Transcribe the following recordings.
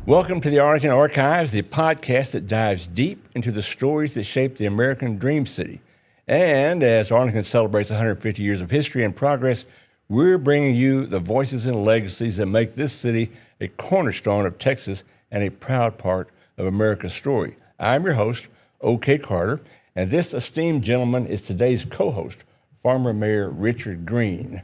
Welcome to the Arlington Archives, the podcast that dives deep into the stories that shaped the American Dream City. And as Arlington celebrates 150 years of history and progress, we're bringing you the voices and legacies that make this city a cornerstone of Texas and a proud part of America's story. I'm your host, O.K. Carter, and this esteemed gentleman is today's co-host, former Mayor Richard Greene.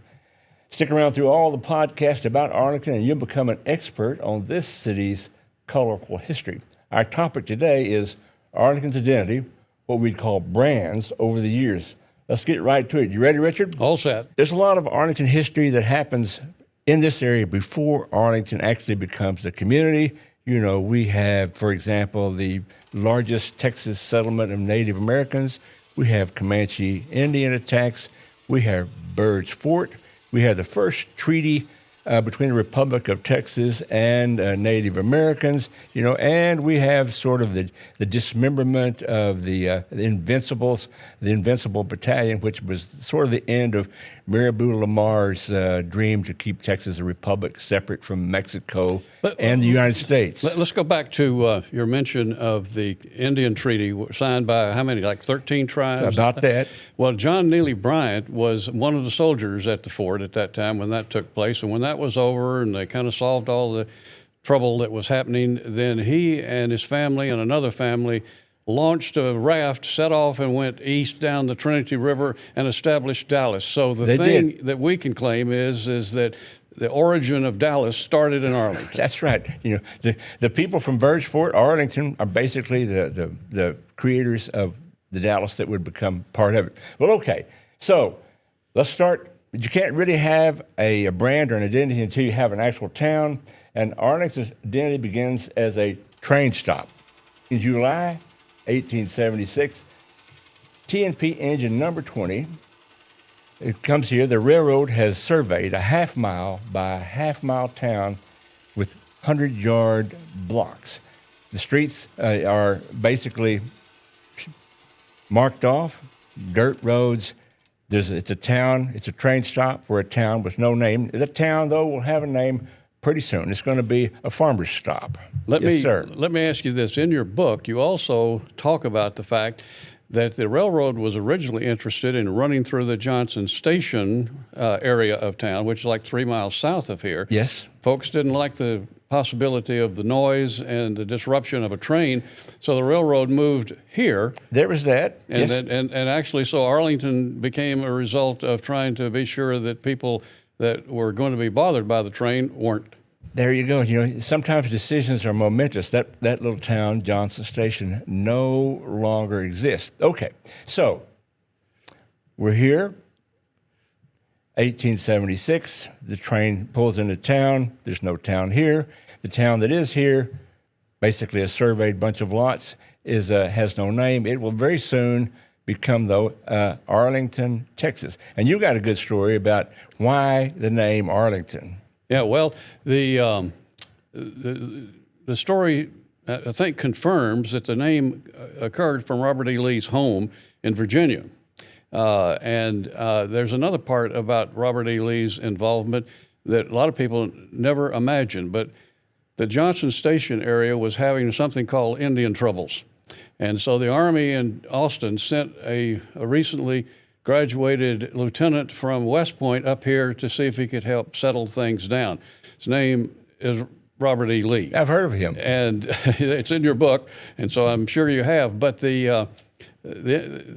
Stick around through all the podcasts about Arlington and you'll become an expert on this city's colorful history. Our topic today is Arlington's identity, what we'd call brands over the years. Let's get right to it. You ready, Richard? All set. There's a lot of Arlington history that happens in this area before Arlington actually becomes a community. You know, we have, for example, the largest Texas settlement of Native Americans. We have Comanche Indian attacks. We have Bird's Fort. We had the first treaty between the Republic of Texas and Native Americans, and we have sort of the dismemberment of the Invincibles, the Invincible Battalion, which was sort of the end of Mirabeau Lamar's dream to keep Texas a republic separate from Mexico and the United States. Let's go back to your mention of the Indian Treaty signed by how many, like 13 tribes? About that. Well, John Neely Bryant was one of the soldiers at the fort at that time when that took place. And when that was over and they kind of solved all the trouble that was happening, then he and his family and another family launched a raft, set off, and went east down the Trinity River and established Dallas. So the thing that we can claim is that the origin of Dallas started in Arlington. That's right. The people from Bird's Fort, Arlington, are basically the creators of the Dallas that would become part of it. Well, okay, so let's start. You can't really have a brand or an identity until you have an actual town, and Arlington's identity begins as a train stop. In July 1876, TNP engine number 20, it comes here. The railroad has surveyed a half-mile by a half-mile town with 100-yard blocks. The streets are basically marked off, dirt roads. It's a town. It's a train stop for a town with no name. The town, though, will have a name pretty soon. It's going to be a farmer's stop. Let me ask you this. In your book, you also talk about the fact that the railroad was originally interested in running through the Johnson Station area of town, which is like 3 miles south of here. Yes. Folks didn't like the possibility of the noise and the disruption of a train, so the railroad moved here. There was that. And, yes. and actually, so Arlington became a result of trying to be sure that people that were going to be bothered by the train weren't. There you go. Sometimes decisions are momentous. That little town, Johnson Station, no longer exists. Okay, so we're here. 1876, the train pulls into town. There's no town here. The town that is here, basically a surveyed bunch of lots, has no name. It will very soon become, though, Arlington, Texas. And you got a good story about why the name Arlington. Yeah, well, the story, I think, confirms that the name occurred from Robert E. Lee's home in Virginia. And there's another part about Robert E. Lee's involvement that a lot of people never imagined. But the Johnson Station area was having something called Indian troubles. And so the Army in Austin sent a recently graduated lieutenant from West Point up here to see if he could help settle things down. His name is Robert E. Lee. I've heard of him. And it's in your book, and so I'm sure you have. But the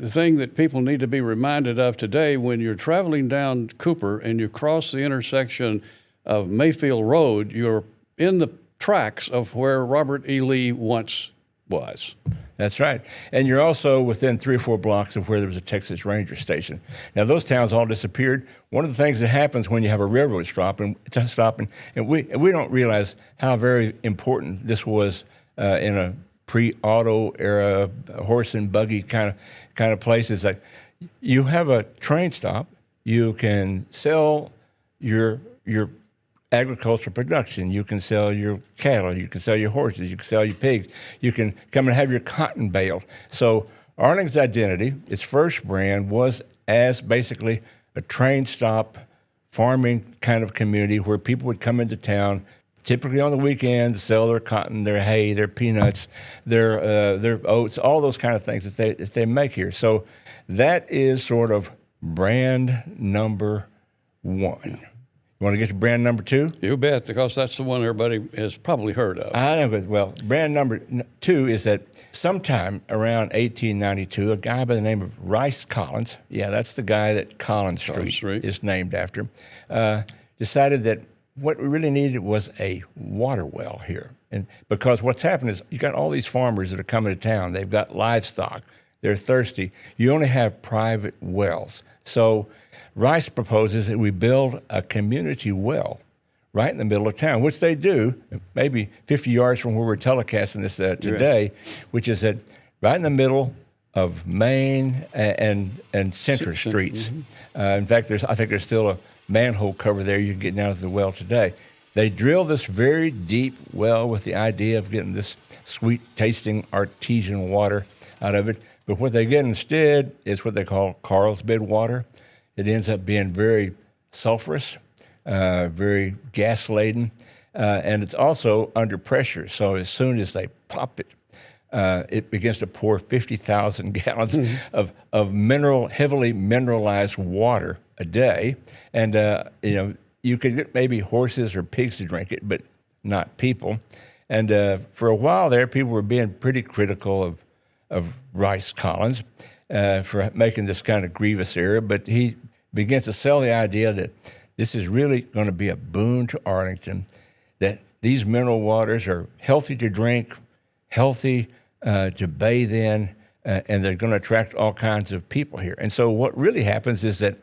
thing that people need to be reminded of today, when you're traveling down Cooper and you cross the intersection of Mayfield Road, you're in the tracks of where Robert E. Lee once was. That's right. And you're also within 3 or 4 blocks of where there was a Texas Ranger station. Now, those towns all disappeared. One of the things that happens when you have a railroad stopping, and we don't realize how very important this was in a pre-auto era, horse and buggy kind of place. Is that you have a train stop, you can sell your agricultural production. You can sell your cattle. You can sell your horses. You can sell your pigs. You can come and have your cotton baled. So Arlington's identity, its first brand, was as basically a train stop farming kind of community where people would come into town, typically on the weekends, sell their cotton, their hay, their peanuts, their oats, all those kind of things that they make here. So that is sort of brand number one. You want to get to brand number two? You bet, because that's the one everybody has probably heard of. I know. Well, brand number two is that sometime around 1892, a guy by the name of Rice Collins, yeah, that's the guy that Collins Street is named after, decided that what we really needed was a water well here. And because what's happened is you got all these farmers that are coming to town. They've got livestock. They're thirsty. You only have private wells. So Rice proposes that we build a community well right in the middle of town, which they do, maybe 50 yards from where we're telecasting this today, which is that right in the middle of Main and Center Streets. In fact, I think there's still a manhole cover there. You can get down to the well today. They drill this very deep well with the idea of getting this sweet-tasting artesian water out of it. But what they get instead is what they call Carlsbad water. It ends up being very sulfurous, very gas-laden, and it's also under pressure. So as soon as they pop it, it begins to pour 50,000 gallons of heavily mineralized water a day. And, you could get maybe horses or pigs to drink it, but not people. And for a while there, people were being pretty critical of Rice Collins for making this kind of grievous error, but he begins to sell the idea that this is really going to be a boon to Arlington, that these mineral waters are healthy to drink, healthy to bathe in, and they're going to attract all kinds of people here. And so what really happens is that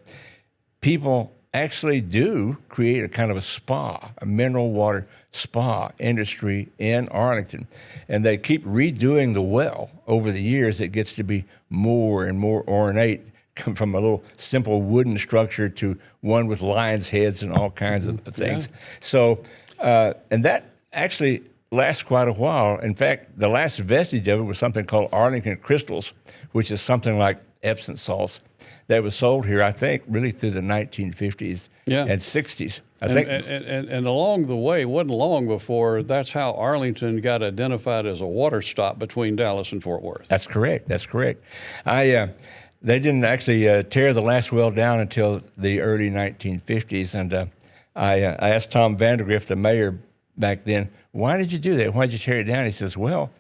people actually do create a kind of a spa, a mineral water spa industry in Arlington. And they keep redoing the well over the years. It gets to be more and more ornate, come from a little simple wooden structure to one with lions' heads and all kinds of things. Yeah. So, and that actually lasts quite a while. In fact, the last vestige of it was something called Arlington Crystals, which is something like Epsom salts that was sold here, I think, really through the 1950s and 60s. And along the way, it wasn't long before that's how Arlington got identified as a water stop between Dallas and Fort Worth. That's correct. That's correct. They didn't actually tear the last well down until the early 1950s, and I asked Tom Vandergrift, the mayor back then, why did you do that? Why did you tear it down? He says, well,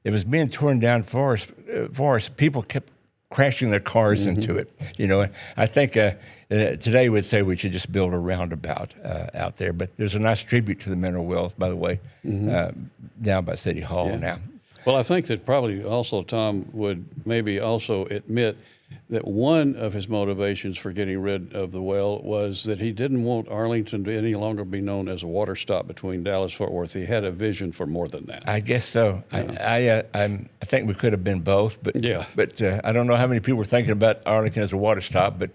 it was being torn down for us. People kept crashing their cars into it. I think today we'd say we should just build a roundabout out there. But there's a nice tribute to the mineral wells, by the way, down by City Hall now. Well, I think that probably also Tom would maybe also admit that one of his motivations for getting rid of the well was that he didn't want Arlington to any longer be known as a water stop between Dallas and Fort Worth. He had a vision for more than that. I guess so. Yeah. I think we could have been both, but I don't know how many people were thinking about Arlington as a water stop. But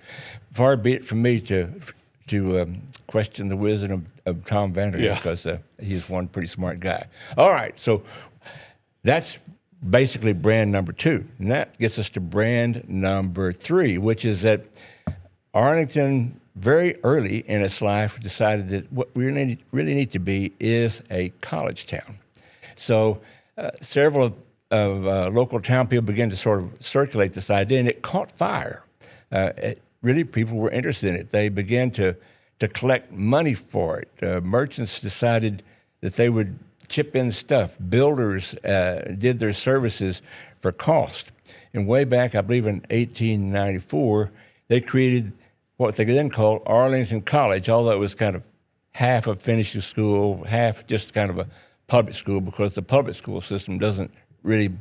far be it from me to question the wisdom of Tom Vandergrift, because he's one pretty smart guy. All right, so that's basically brand number two. And that gets us to brand number three, which is that Arlington, very early in its life, decided that what we really need to be is a college town. So several of local town people began to sort of circulate this idea, and it caught fire. Really, people were interested in it. They began to collect money for it. Merchants decided that they would chip in stuff. Builders did their services for cost. And way back, I believe in 1894, they created what they then called Arlington College, although it was kind of half a finishing school, half just kind of a public school, because the public school system doesn't really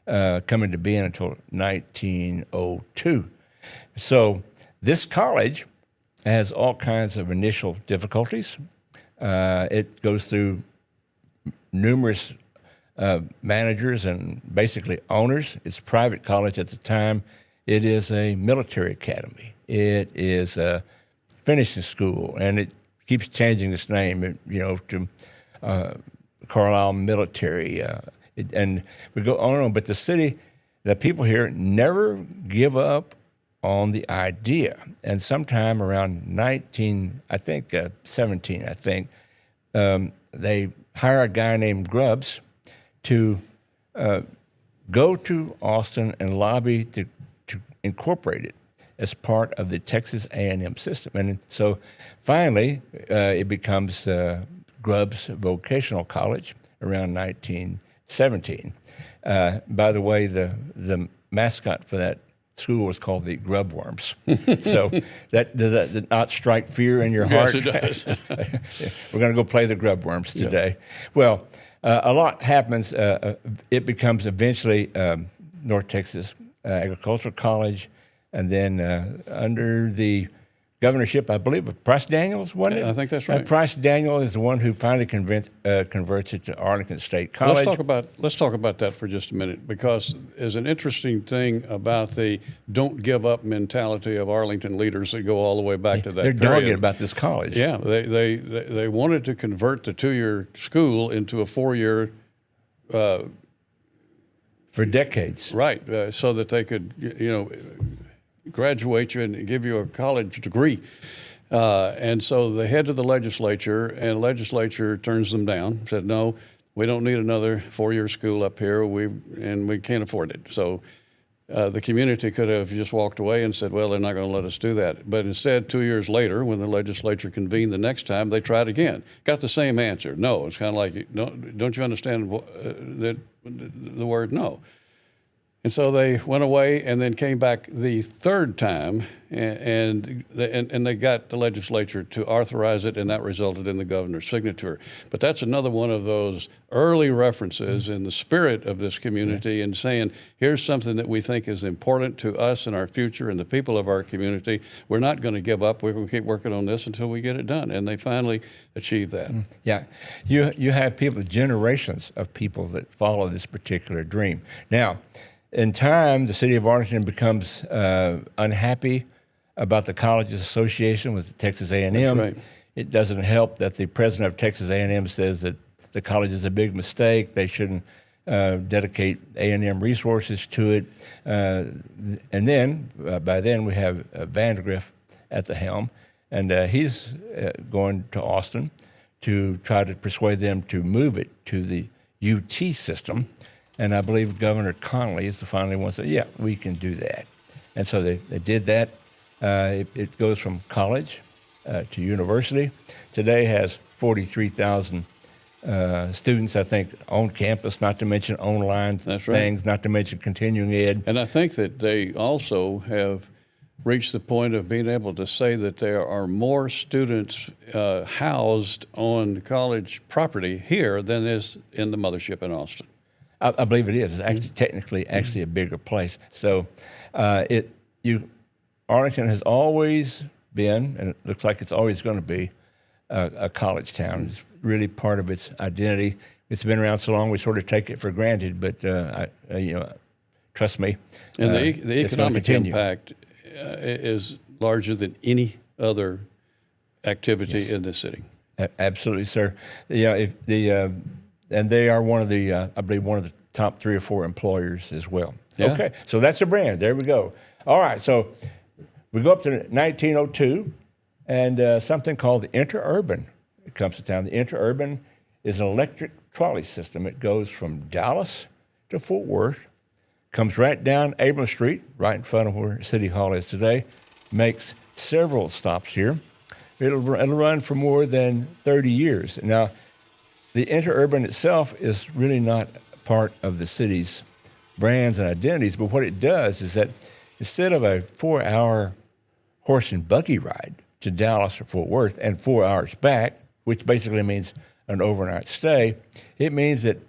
come into being until 1902. So this college has all kinds of initial difficulties. It goes through numerous managers and basically owners. It's a private college at the time. It is a military academy. It is a finishing school, and it keeps changing its name, to Carlisle Military. And we go on and on. But the people here never give up on the idea. And sometime around 17, they hire a guy named Grubbs to go to Austin and lobby to incorporate it as part of the Texas A&M system. And so finally, it becomes Grubbs Vocational College around 1917. By the way, the mascot for that school was called the Grubworms. So does that not strike fear in your heart? Yes, it does. We're going to go play the Grubworms today. Yeah. Well, a lot happens. It becomes eventually North Texas Agricultural College, and then under the governorship, I believe, of Price Daniels, wasn't it? I think that's right. Price Daniel is the one who finally converts it to Arlington State College. Let's talk about that for just a minute, because there's an interesting thing about the don't give up mentality of Arlington leaders that go all the way back to that period. They're dogged about this college. Yeah, they wanted to convert the 2-year school into a 4-year. For decades. Right, so that they could, graduate you and give you a college degree. And so they head to the legislature, and the legislature turns them down, said, no, we don't need another 4-year school up here, and we can't afford it. So the community could have just walked away and said, well, they're not going to let us do that. But instead, 2 years later, when the legislature convened the next time, they tried again. Got the same answer, no. It's kind of like, don't you understand the word no? And so they went away and then came back the third time, and they got the legislature to authorize it, and that resulted in the governor's signature. But that's another one of those early references in the spirit of this community and saying, here's something that we think is important to us and our future and the people of our community. We're not going to give up. We're going to keep working on this until we get it done. And they finally achieved that. Yeah. You have people, generations of people that follow this particular dream. Now, in time, the city of Arlington becomes unhappy about the college's association with Texas A&M. That's right. It doesn't help that the president of Texas A&M says that the college is a big mistake. They shouldn't dedicate A&M resources to it. And then, by then, we have Vandegrift at the helm, and he's going to Austin to try to persuade them to move it to the UT system. And I believe Governor Connolly is the final one that said, yeah, we can do that. And so they did that. It goes from college to university. Today has 43,000 students, I think, on campus, not to mention online things, not to mention continuing ed. And I think that they also have reached the point of being able to say that there are more students housed on college property here than is in the mothership in Austin. I believe it is. It's actually technically a bigger place. So Arlington has always been, and it looks like it's always going to be, a college town. It's really part of its identity. It's been around so long we sort of take it for granted, but trust me. And the economic impact is larger than any other activity in this city. Absolutely, sir. And they are one of the, I believe, one of the top 3 or 4 employers as well. Yeah. Okay, so that's the brand. There we go. All right, so we go up to 1902, and something called the Interurban comes to town. The Interurban is an electric trolley system. It goes from Dallas to Fort Worth, comes right down Abram Street, right in front of where City Hall is today, makes several stops here. It'll run for more than 30 years. Now, the Interurban itself is really not part of the city's brands and identities, but what it does is that instead of a 4-hour horse and buggy ride to Dallas or Fort Worth and 4 hours back, which basically means an overnight stay, it means that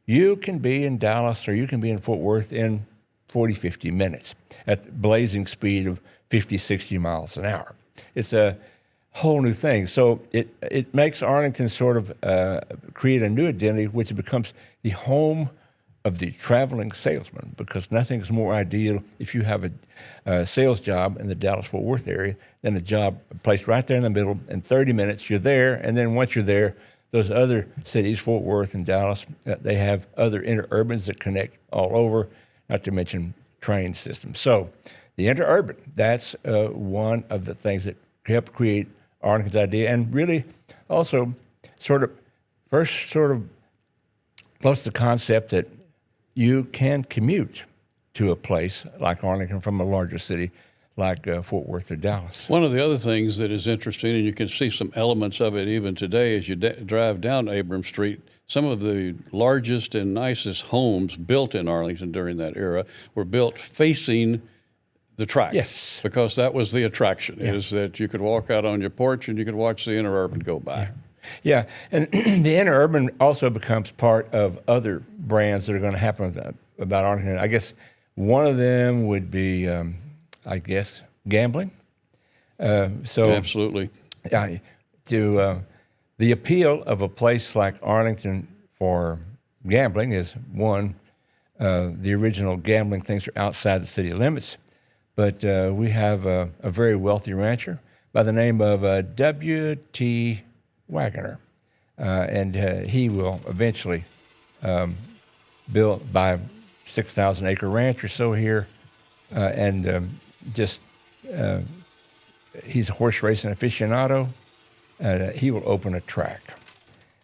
you can be in Dallas or you can be in Fort Worth in 40, 50 minutes at the blazing speed of 50, 60 miles an hour. It's a whole new thing. So it makes Arlington sort of create a new identity, which becomes the home of the traveling salesman, because nothing is more ideal if you have a sales job in the Dallas-Fort Worth area than a job placed right there in the middle. In 30 minutes, you're there, and then once you're there, those other cities, Fort Worth and Dallas, they have other interurbans that connect all over, not to mention train systems. So the interurban, that's one of the things that helped create Arlington's idea, and really also sort of first sort of close to the concept that you can commute to a place like Arlington from a larger city like Fort Worth or Dallas. One of the other things that is interesting, and you can see some elements of it even today as you drive down Abrams Street, some of the largest and nicest homes built in Arlington during that era were built facing the track. Yes. Because that was the attraction, is that you could walk out on your porch and you could watch the Interurban go by. Yeah, and the Interurban also becomes part of other brands that are going to happen about Arlington. I guess one of them would be, gambling. Absolutely. The appeal of a place like Arlington for gambling is, one, the original gambling things are outside the city limits, but we have a very wealthy rancher by the name of W.T. Wagoner, and he will eventually buy a 6,000-acre ranch or so here, he's a horse racing aficionado. He will open a track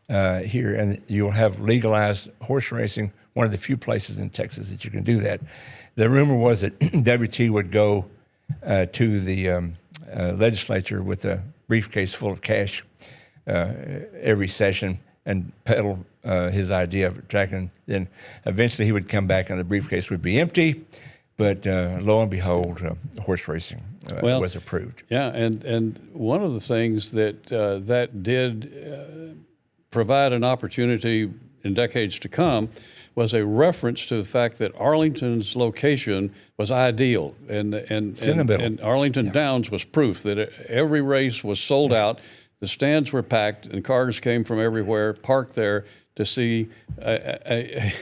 here, and you'll have legalized horse racing, one of the few places in Texas that you can do that. The rumor was that WT would go to the legislature with a briefcase full of cash every session and peddle his idea of a track, and then eventually he would come back and the briefcase would be empty. But lo and behold, horse racing was approved. Yeah, and one of the things that did provide an opportunity in decades to come was a reference to the fact that Arlington's location was ideal, and Arlington Downs was proof that every race was sold out. The stands were packed, and cars came from everywhere, parked there to see an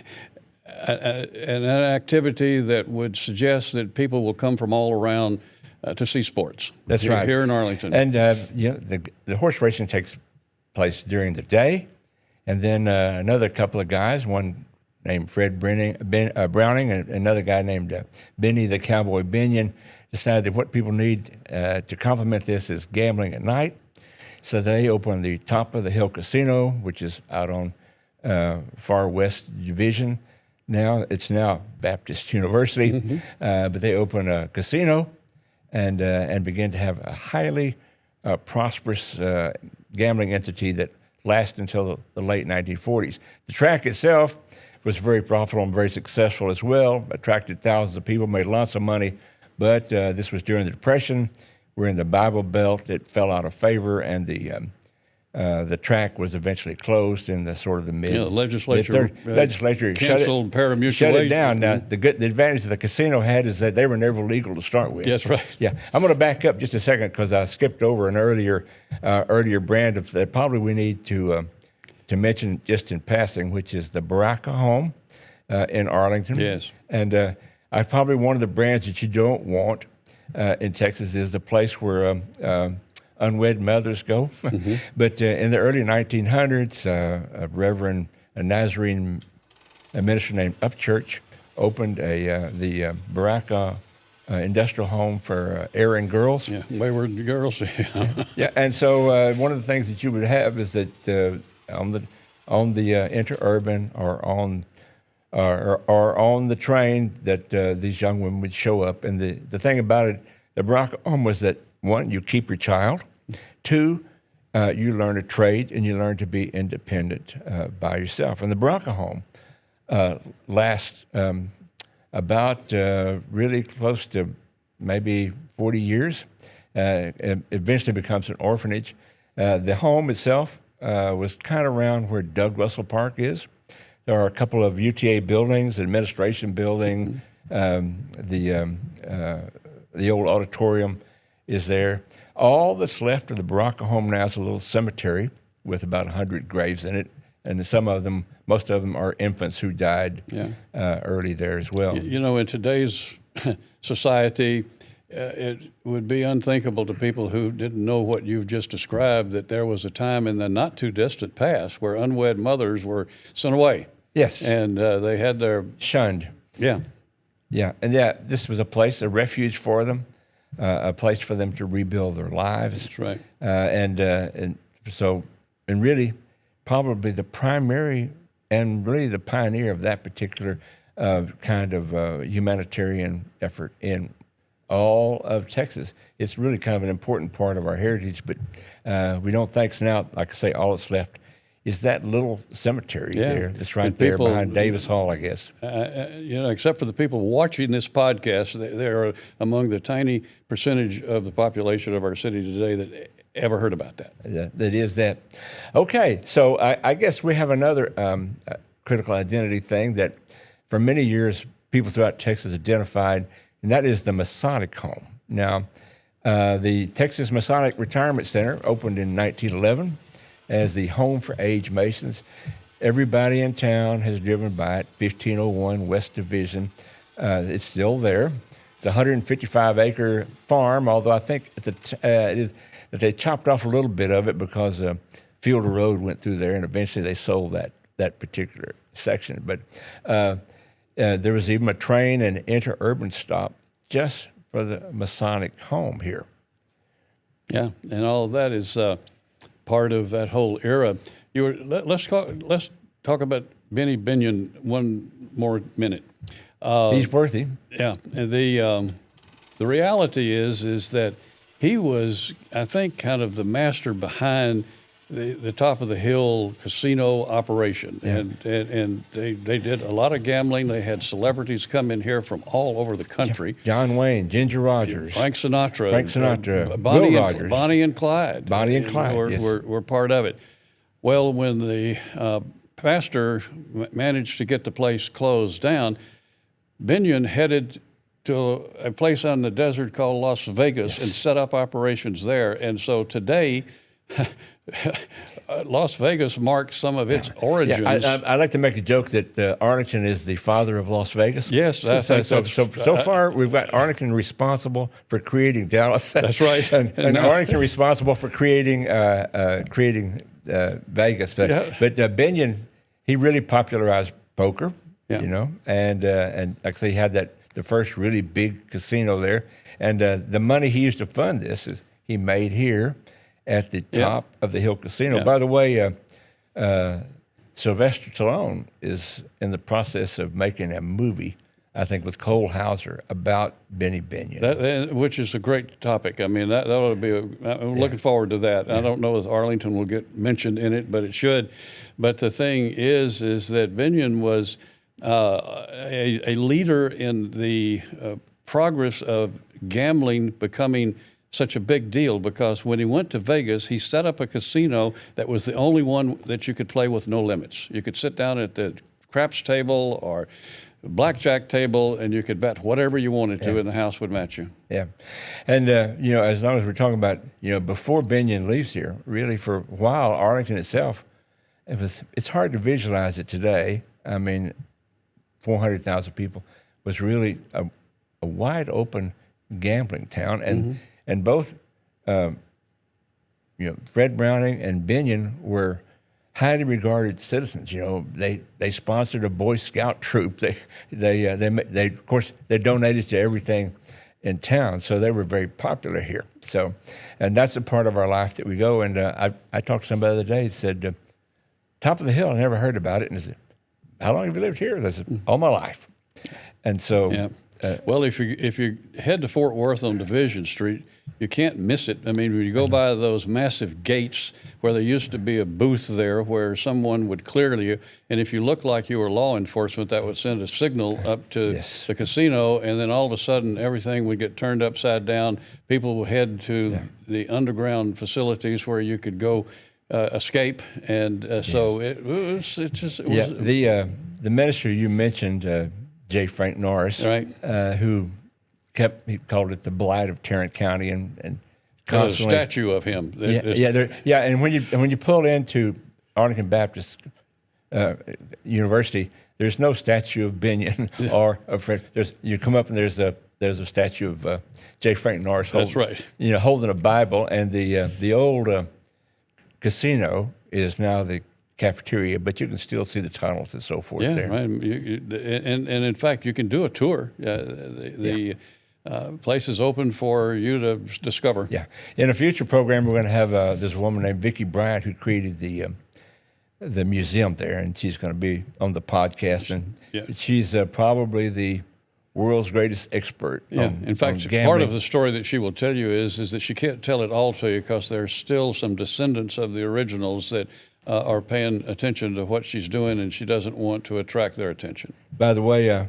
activity that would suggest that people will come from all around to see sports. That's right. Here in Arlington. And the horse racing takes place during the day, and then another couple of guys, one named Fred Browning and another guy named Benny the Cowboy Binion, decided that what people need to complement this is gambling at night. So they opened the Top of the Hill Casino, which is out on Far West Division. It's now Baptist University, but they opened a casino and began to have a highly prosperous gambling entity that lasted until the late 1940s. The track itself was very profitable and very successful as well, attracted thousands of people, made lots of money, but this was during the Depression. We're in the Bible Belt. It fell out of favor, and the track was eventually closed in the sort of the legislature canceled pari-mutuel shut it down. Now, the advantage the casino had is that they were never legal to start with. That's right. Yeah, I'm going to back up just a second because I skipped over an earlier brand that probably we need to mention just in passing, which is the Baraka home in Arlington. Yes. And probably one of the brands that you don't want in Texas is the place where unwed mothers go. But in the early 1900s, a Reverend Nazarene minister named Upchurch opened the Baraka industrial home for erring girls. Yeah, wayward girls. Yeah, and so one of the things that you would have is that on the Interurban or on the train that these young women would show up. And the thing about it, the Baraka home was that, one, you keep your child. Two, you learn a trade and you learn to be independent by yourself. And the Baraka home lasts about really close to maybe 40 years. It eventually becomes an orphanage. The home itself was kind of around where Doug Russell Park is. There are a couple of UTA buildings, administration building, the old auditorium is there. All that's left of the Baraka home now is a little cemetery with about 100 graves in it, and most of them are infants who died early there as well. You know, in today's society, it would be unthinkable to people who didn't know what you've just described that there was a time in the not too distant past where unwed mothers were sent away. Yes. And they had their... Shunned. Yeah. Yeah, and this was a refuge for them, a place for them to rebuild their lives. That's right. And really, probably the primary and really the pioneer of that particular kind of humanitarian effort in all of Texas. It's really kind of an important part of our heritage, but we don't think so now. Like I say, all that's left is that little cemetery there that's right there behind Davis Hall, I guess. Except for the people watching this podcast, they are among the tiny percentage of the population of our city today that ever heard about that. That is that. Okay, so I guess we have another critical identity thing that for many years people throughout Texas identified, and that is the Masonic home. Now, the Texas Masonic Retirement Center opened in 1911 as the home for aged Masons. Everybody in town has driven by it, 1501 West Division. It's still there. It's a 155-acre farm, although I think that they chopped off a little bit of it because Fielder Road went through there, and eventually they sold that particular section. But there was even a train and interurban stop just for the Masonic home here. Yeah, and all of that is part of that whole era. Let's talk about Benny Binion one more minute. He's worthy. Yeah, and the reality is that he was, I think, kind of the master behind the top of the hill casino operation, and they did a lot of gambling. They had celebrities come in here from all over the country. John Wayne, Ginger Rogers, Frank Sinatra, Will Rogers, Bonnie and Clyde. Were part of it. Well, when the pastor managed to get the place closed down, Binion headed to a place on the desert called Las Vegas and set up operations there. And so today, Las Vegas marks some of its origins. Yeah, I like to make a joke that Arlington is the father of Las Vegas. Yes. So far, we've got Arlington responsible for creating Dallas. That's right. and Arlington responsible for creating Vegas. But Binion, he really popularized poker, and like I say, he had the first really big casino there. And the money he used to fund this is he made here at the top of the Hill Casino. By the way, Sylvester Stallone is in the process of making a movie, I think, with Cole Hauser about Benny Binion. Which is a great topic. I mean, that ought to be I'm looking forward to that. I don't know if Arlington will get mentioned in it, but it should. But the thing is that Binion was a leader in the progress of gambling becoming such a big deal, because when he went to Vegas, he set up a casino that was the only one that you could play with no limits. You could sit down at the craps table or blackjack table, and you could bet whatever you wanted to, and the house would match you. Yeah, and as long as we're talking about before Binion leaves here, really for a while, Arlington itself, it's hard to visualize it today. I mean, 400,000 people was really a wide open gambling town, and both Fred Browning and Binion were highly regarded citizens. They sponsored a Boy Scout troop. They of course they donated to everything in town, so they were very popular here. So, and that's a part of our life that we go. And I talked to somebody the other day that said, "Top of the Hill, I never heard about it." And I said, "How long have you lived here?" I said, "All my life." And so, well, if you head to Fort Worth on Division Street, you can't miss it. I mean, when you go by those massive gates where there used to be a booth there where someone would clear you, and if you looked like you were law enforcement, that would send a signal up to the casino, and then all of a sudden everything would get turned upside down. People would head to the underground facilities where you could go escape, and so it was. The minister you mentioned, J. Frank Norris, right, who he called it the blight of Tarrant County, and a statue of him. And when you pull into Arlington Baptist University, there's no statue of Binion or of Fred. You come up and there's a statue of J. Frank Norris. Holding a Bible, and the old casino is now the cafeteria, but you can still see the tunnels and so forth there. Right. And in fact, you can do a tour. The place is open for you to discover. Yeah. In a future program, we're going to have this woman named Vicki Bryant, who created the the museum there, and she's going to be on the podcast. And she's probably the world's greatest expert. In fact, part of the story that she will tell you is that she can't tell it all to you because there's still some descendants of the originals that are paying attention to what she's doing, and she doesn't want to attract their attention. By the way,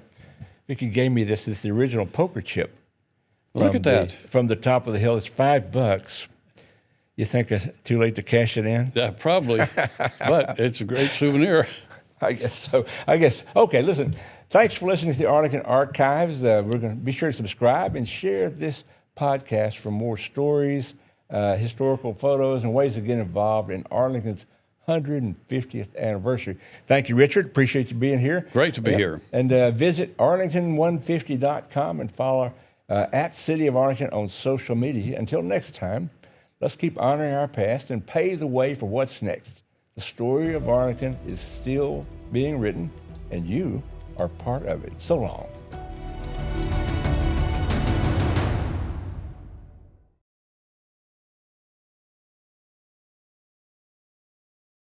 Vicki gave me this. It's the original poker chip. Look at that. From the top of the hill. It's $5. You think it's too late to cash it in? Yeah, probably, but it's a great souvenir. I guess so. Okay, listen, thanks for listening to the Arlington Archives. We're going to be sure to subscribe and share this podcast for more stories, historical photos, and ways to get involved in Arlington's 150th anniversary. Thank you, Richard. Appreciate you being here. Great to be here. And visit arlington150.com and follow at City of Arlington on social media. Until next time, let's keep honoring our past and pave the way for what's next. The story of Arlington is still being written, and you are part of it. So long.